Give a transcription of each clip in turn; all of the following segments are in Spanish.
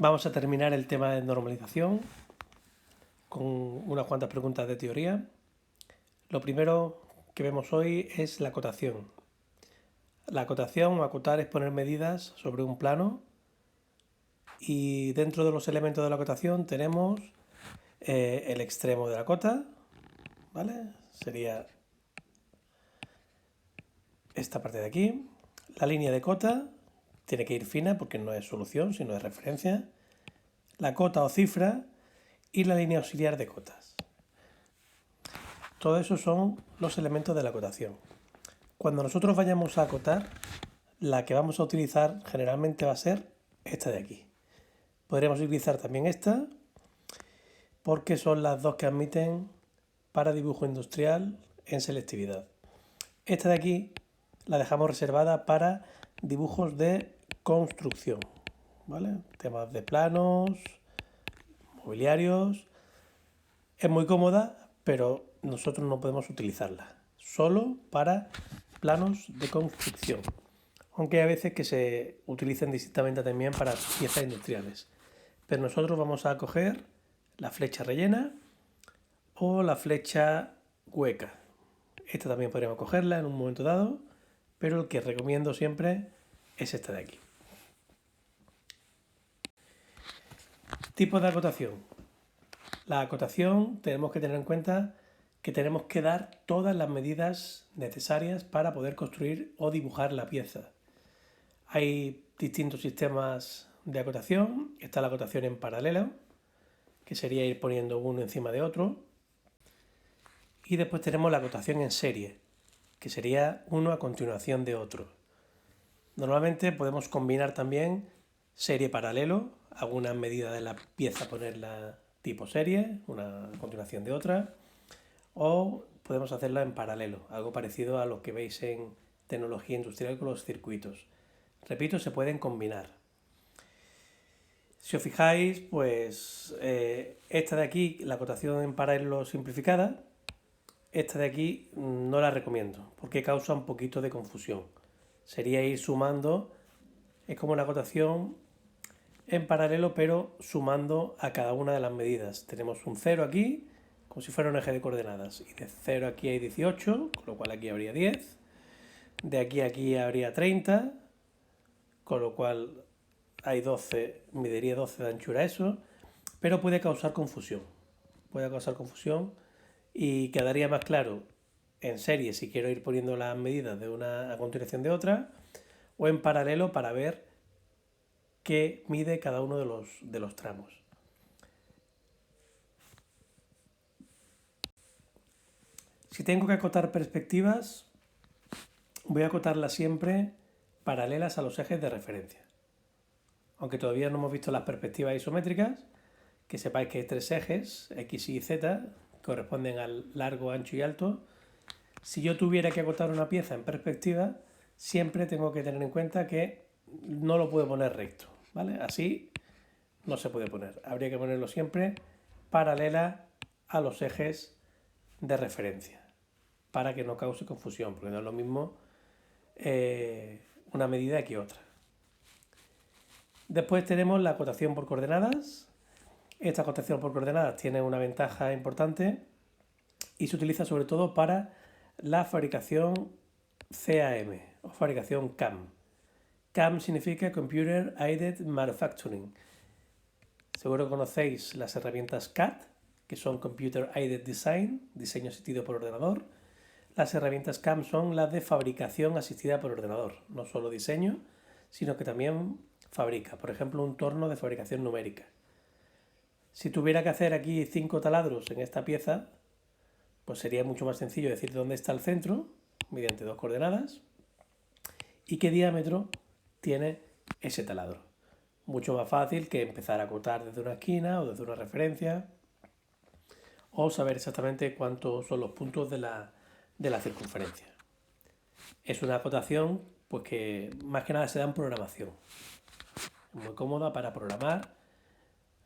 Vamos a terminar el tema de normalización con unas cuantas preguntas de teoría. Lo primero que vemos hoy es la acotación. La acotación o acotar es poner medidas sobre un plano y dentro de los elementos de la acotación tenemos el extremo de la cota, ¿vale? Sería esta parte de aquí. La línea de cota tiene que ir fina porque no es solución, sino es referencia. La cota o cifra y la línea auxiliar de cotas. Todo eso son los elementos de la acotación. Cuando nosotros vayamos a acotar, la que vamos a utilizar generalmente va a ser esta de aquí. Podríamos utilizar también esta porque son las dos que admiten para dibujo industrial en selectividad. Esta de aquí la dejamos reservada para dibujos de construcción, ¿vale? Temas de planos, mobiliarios. Es muy cómoda, pero nosotros no podemos utilizarla. Solo para planos de construcción. Aunque hay veces que se utilicen distintamente también para piezas industriales. Pero nosotros vamos a coger la flecha rellena o la flecha hueca. Esta también podríamos cogerla en un momento dado, pero el que recomiendo siempre es esta de aquí. Tipos de acotación. La acotación tenemos que tener en cuenta que tenemos que dar todas las medidas necesarias para poder construir o dibujar la pieza. Hay distintos sistemas de acotación. Está la acotación en paralelo, que sería ir poniendo uno encima de otro. Y después tenemos la acotación en serie, que sería uno a continuación de otro. Normalmente podemos combinar también serie paralelo, algunas medidas de la pieza ponerla tipo serie, una a continuación de otra, o podemos hacerla en paralelo, algo parecido a lo que veis en tecnología industrial con los circuitos. Repito, se pueden combinar. Si os fijáis, pues esta de aquí, la acotación en paralelo simplificada, esta de aquí no la recomiendo porque causa un poquito de confusión. Sería ir sumando, es como una acotación en paralelo pero sumando a cada una de las medidas. Tenemos un 0 aquí, como si fuera un eje de coordenadas, y de 0 aquí hay 18, con lo cual aquí habría 10, de aquí a aquí habría 30, con lo cual hay 12, mediría 12 de anchura eso, pero puede causar confusión. Y quedaría más claro en serie si quiero ir poniendo las medidas de una a continuación de otra, o en paralelo para ver qué mide cada uno de los tramos. Si tengo que acotar perspectivas, voy a acotarlas siempre paralelas a los ejes de referencia. Aunque todavía no hemos visto las perspectivas isométricas, que sepáis que hay tres ejes, X, Y y Z, corresponden al largo, ancho y alto. Si yo tuviera que acotar una pieza en perspectiva, siempre tengo que tener en cuenta que no lo puedo poner recto, ¿vale? Así no se puede poner. Habría que ponerlo siempre paralela a los ejes de referencia, para que no cause confusión, porque no es lo mismo una medida que otra. Después tenemos la acotación por coordenadas. Esta acotación por coordenadas tiene una ventaja importante y se utiliza sobre todo para la fabricación CAM o fabricación CAM. CAM significa Computer Aided Manufacturing. Seguro que conocéis las herramientas CAD, que son Computer Aided Design, diseño asistido por ordenador. Las herramientas CAM son las de fabricación asistida por ordenador, no solo diseño, sino que también fabrica, por ejemplo, un torno de fabricación numérica. Si tuviera que hacer aquí 5 taladros en esta pieza, pues sería mucho más sencillo decir dónde está el centro, mediante dos coordenadas, y qué diámetro tiene ese taladro. Mucho más fácil que empezar a acotar desde una esquina o desde una referencia, o saber exactamente cuántos son los puntos de la circunferencia. Es una acotación pues que más que nada se da en programación. Muy cómoda para programar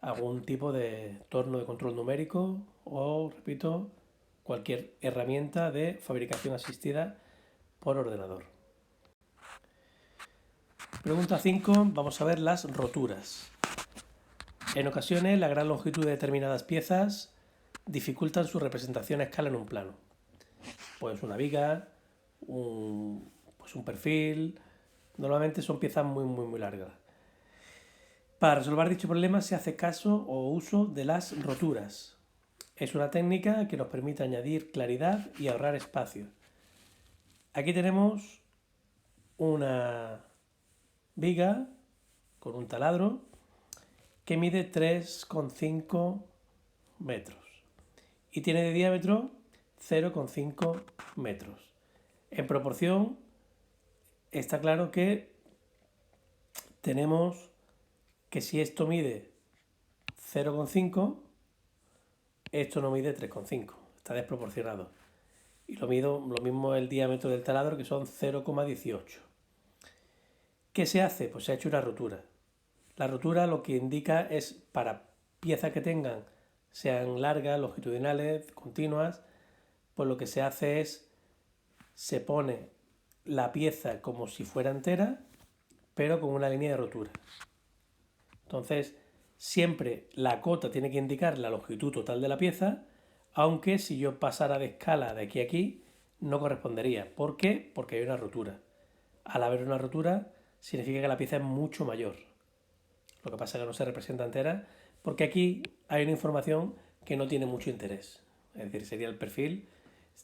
algún tipo de torno de control numérico o, repito, cualquier herramienta de fabricación asistida por ordenador. Pregunta 5. Vamos a ver las roturas. En ocasiones, la gran longitud de determinadas piezas dificultan su representación a escala en un plano. Pues una viga, un perfil. Normalmente son piezas muy largas. Para resolver dicho problema se hace caso o uso de las roturas. Es una técnica que nos permite añadir claridad y ahorrar espacio. Aquí tenemos una viga con un taladro que mide 3,5 metros y tiene de diámetro 0,5 metros. En proporción está claro que tenemos que si esto mide 0,5, esto no mide 3,5, está desproporcionado. Y lo mismo el diámetro del taladro, que son 0,18. ¿Qué se hace? Pues se ha hecho una rotura. La rotura lo que indica es para piezas que sean largas, longitudinales, continuas, pues lo que se hace es se pone la pieza como si fuera entera, pero con una línea de rotura. Entonces, siempre la cota tiene que indicar la longitud total de la pieza, aunque si yo pasara de escala de aquí a aquí, no correspondería. ¿Por qué? Porque hay una rotura. Al haber una rotura, significa que la pieza es mucho mayor. Lo que pasa es que no se representa entera, porque aquí hay una información que no tiene mucho interés. Es decir, sería el perfil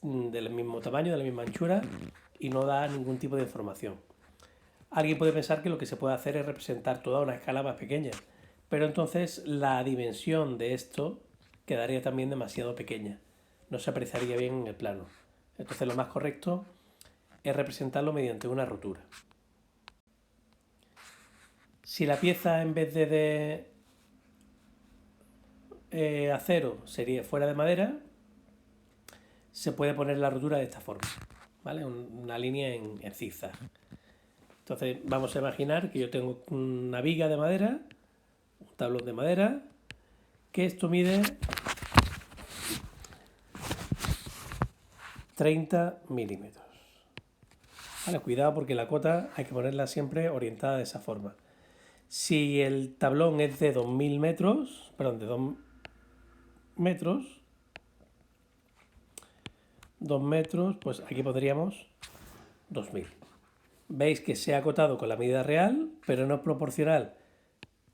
del mismo tamaño, de la misma anchura, y no da ningún tipo de información. Alguien puede pensar que lo que se puede hacer es representar toda una escala más pequeña, pero entonces la dimensión de esto quedaría también demasiado pequeña. No se apreciaría bien en el plano. Entonces lo más correcto es representarlo mediante una rotura. Si la pieza en vez de acero fuera de madera, se puede poner la rotura de esta forma, ¿vale? Una línea en zigzag. Entonces vamos a imaginar que yo tengo una viga de madera, un tablón de madera, que esto mide 30 milímetros. Vale, cuidado porque la cota hay que ponerla siempre orientada de esa forma. Si el tablón es de 2.000 metros, perdón, de 2 metros, pues aquí podríamos 2.000. Veis que se ha acotado con la medida real, pero no es proporcional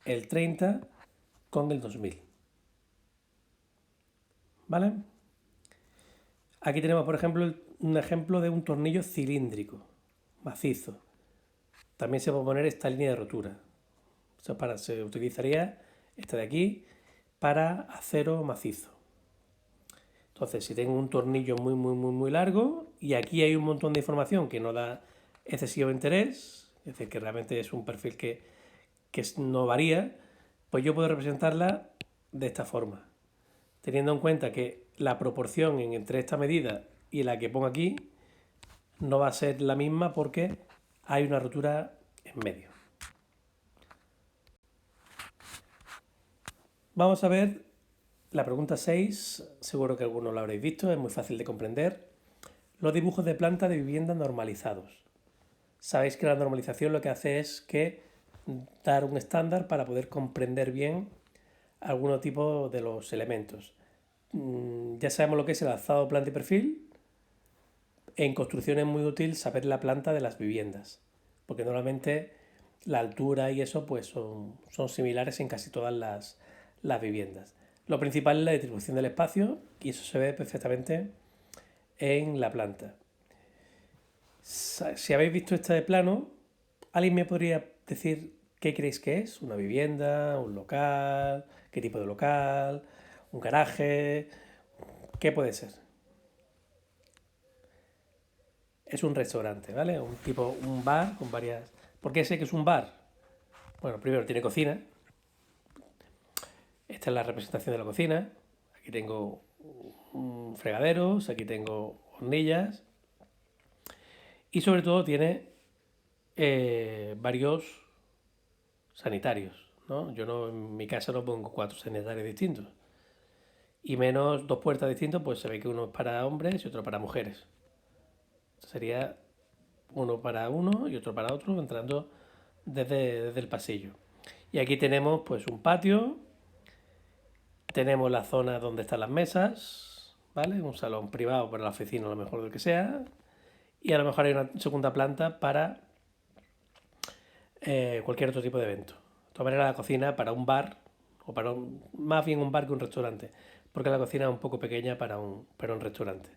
el 30 con el 2.000. ¿Vale? Aquí tenemos, por ejemplo, un ejemplo de un tornillo cilíndrico, macizo. También se puede poner esta línea de rotura. Se utilizaría esta de aquí para acero macizo. Entonces, si tengo un tornillo muy largo y aquí hay un montón de información que no da excesivo interés, es decir, que realmente es un perfil que no varía, pues yo puedo representarla de esta forma, teniendo en cuenta que la proporción entre esta medida y la que pongo aquí no va a ser la misma porque hay una rotura en medio. Vamos a ver la pregunta 6, seguro que algunos lo habréis visto, es muy fácil de comprender. Los dibujos de planta de vivienda normalizados. Sabéis que la normalización lo que hace es que dar un estándar para poder comprender bien algunos tipos de los elementos. Ya sabemos lo que es el alzado, planta y perfil. En construcción es muy útil saber la planta de las viviendas, porque normalmente la altura y eso pues son similares en casi todas las viviendas. Lo principal es la distribución del espacio y eso se ve perfectamente en la planta. Si habéis visto este plano, ¿alguien me podría decir qué creéis que es? ¿Una vivienda? ¿Un local? ¿Qué tipo de local? ¿Un garaje? ¿Qué puede ser? Es un restaurante, ¿vale? Un bar con varias... ¿Por qué sé que es un bar? Bueno, primero tiene cocina. Esta es la representación de la cocina. Aquí tengo fregaderos, aquí tengo hornillas. Y sobre todo tiene varios sanitarios, ¿no? Yo en mi casa no pongo 4 sanitarios distintos. Y menos 2 puertas distintas, pues se ve que uno es para hombres y otro para mujeres. Sería uno para uno y otro para otro, entrando desde el pasillo. Y aquí tenemos pues un patio Tenemos la zona donde están las mesas, ¿vale? Un salón privado para la oficina, a lo mejor del que sea. Y a lo mejor hay una segunda planta para cualquier otro tipo de evento. De todas maneras, la cocina para un bar, o más bien un bar que un restaurante, porque la cocina es un poco pequeña para un restaurante.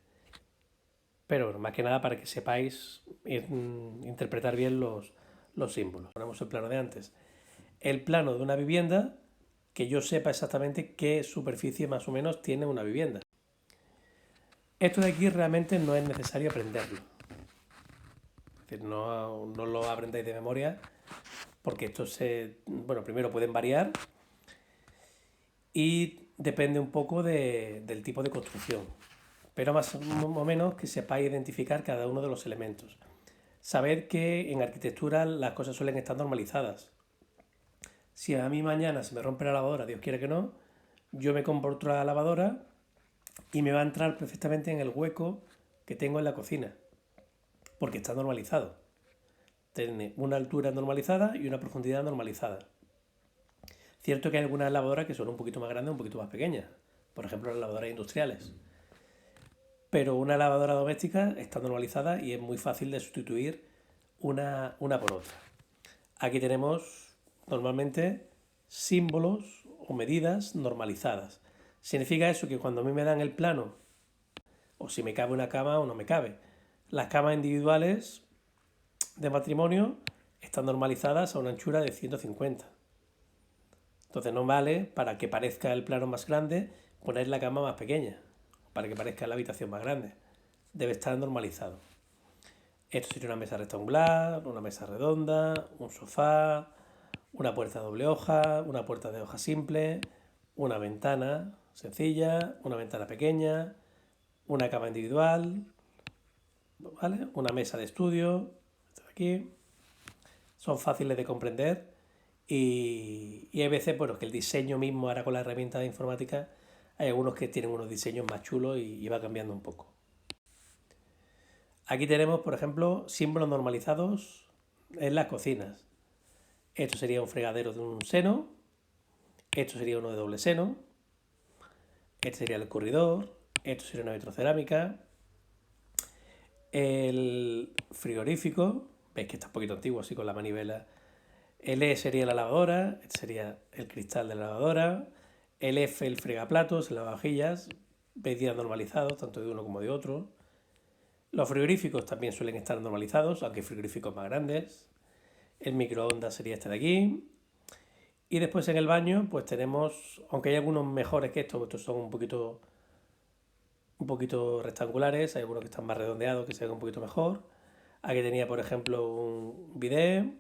Pero bueno, más que nada para que sepáis interpretar bien los símbolos. Ponemos el plano de antes. El plano de una vivienda, que yo sepa exactamente qué superficie más o menos tiene una vivienda. Esto de aquí realmente no es necesario aprenderlo. Es decir, no lo aprendáis de memoria, porque bueno, primero pueden variar y depende un poco del tipo de construcción. Pero más o menos que sepáis identificar cada uno de los elementos. Sabed que en arquitectura las cosas suelen estar normalizadas. Si a mí mañana se me rompe la lavadora, Dios quiere que no, yo me compro otra lavadora y me va a entrar perfectamente en el hueco que tengo en la cocina, porque está normalizado. Tiene una altura normalizada y una profundidad normalizada. Cierto que hay algunas lavadoras que son un poquito más grandes, un poquito más pequeñas, por ejemplo las lavadoras industriales. Pero una lavadora doméstica está normalizada y es muy fácil de sustituir una por otra. Aquí tenemos normalmente símbolos o medidas normalizadas. Significa eso que cuando a mí me dan el plano, o si me cabe una cama o no me cabe, las camas individuales de matrimonio están normalizadas a una anchura de 150. Entonces no vale, para que parezca el plano más grande, poner la cama más pequeña, para que parezca la habitación más grande. Debe estar normalizado. Esto sería una mesa rectangular, una mesa redonda, un sofá, una puerta de doble hoja, una puerta de hoja simple, una ventana sencilla, una ventana pequeña, una cama individual, ¿vale? Una mesa de estudio, esta de aquí. Son fáciles de comprender y hay veces, bueno, que el diseño mismo ahora con la herramienta de informática, hay algunos que tienen unos diseños más chulos y va cambiando un poco. Aquí tenemos, por ejemplo, símbolos normalizados en las cocinas. Esto sería un fregadero de un seno, esto sería uno de doble seno, este sería el escurridor, esto sería una vitrocerámica, el frigorífico, veis que está un poquito antiguo así con la manivela. El E sería la lavadora, este sería el cristal de la lavadora, el F el fregaplatos, el lavavajillas, veis días normalizados tanto de uno como de otro. Los frigoríficos también suelen estar normalizados, aunque hay frigoríficos más grandes. El microondas sería este de aquí. Y después en el baño, pues tenemos, aunque hay algunos mejores que estos son un poquito rectangulares, hay algunos que están más redondeados, que se ven un poquito mejor. Aquí tenía, por ejemplo, un bidet,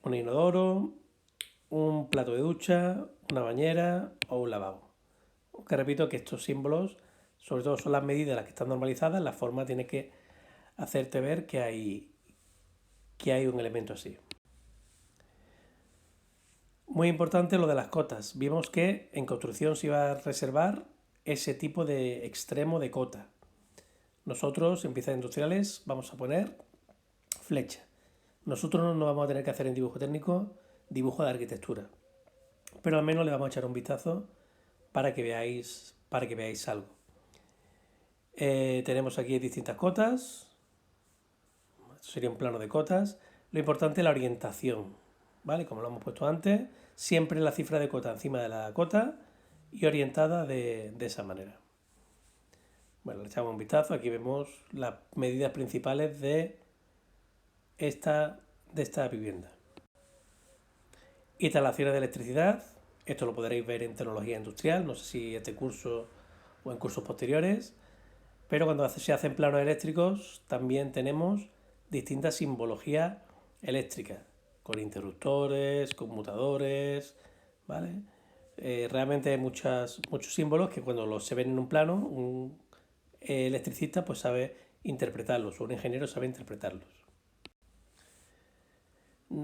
un inodoro, un plato de ducha, una bañera o un lavabo. Aunque repito que estos símbolos, sobre todo son las medidas las que están normalizadas, la forma tiene que hacerte ver que hay un elemento así. Muy importante lo de las cotas. Vimos que en construcción se iba a reservar ese tipo de extremo de cota. Nosotros en piezas industriales vamos a poner flecha. Nosotros no vamos a tener que hacer en dibujo técnico dibujo de arquitectura, pero al menos le vamos a echar un vistazo para que veáis algo. Tenemos aquí distintas cotas. Esto sería un plano de cotas. Lo importante es la orientación, ¿vale? Como lo hemos puesto antes, siempre la cifra de cota encima de la cota y orientada de esa manera. Bueno, le echamos un vistazo. Aquí vemos las medidas principales de esta vivienda. Instalaciones de electricidad. Esto lo podréis ver en tecnología industrial, no sé si este curso o en cursos posteriores. Pero cuando se hacen planos eléctricos también tenemos distintas simbologías eléctricas, con interruptores, conmutadores, ¿vale? Realmente hay muchos símbolos que cuando se ven en un plano, un electricista pues sabe interpretarlos, o un ingeniero sabe interpretarlos.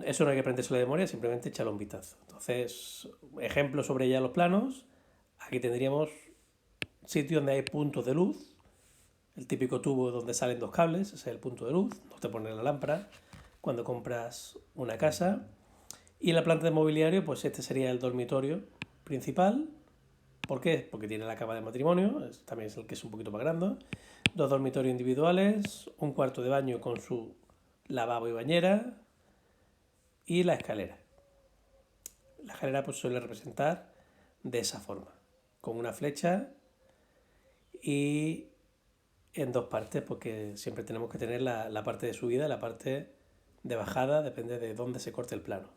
Eso no hay que aprenderse de memoria, simplemente echarle un vistazo. Entonces, ejemplos sobre ya los planos. Aquí tendríamos sitios donde hay puntos de luz, el típico tubo donde salen dos cables, ese es el punto de luz, donde te pones la lámpara cuando compras una casa. Y en la planta de mobiliario, pues este sería el dormitorio principal, ¿Por qué? Porque tiene la cama de matrimonio, también es el que es un poquito más grande, 2 dormitorios individuales, un cuarto de baño con su lavabo y bañera y la escalera. La escalera pues suele representar de esa forma, con una flecha y en dos partes, porque siempre tenemos que tener la parte de subida y la parte de bajada, depende de dónde se corte el plano.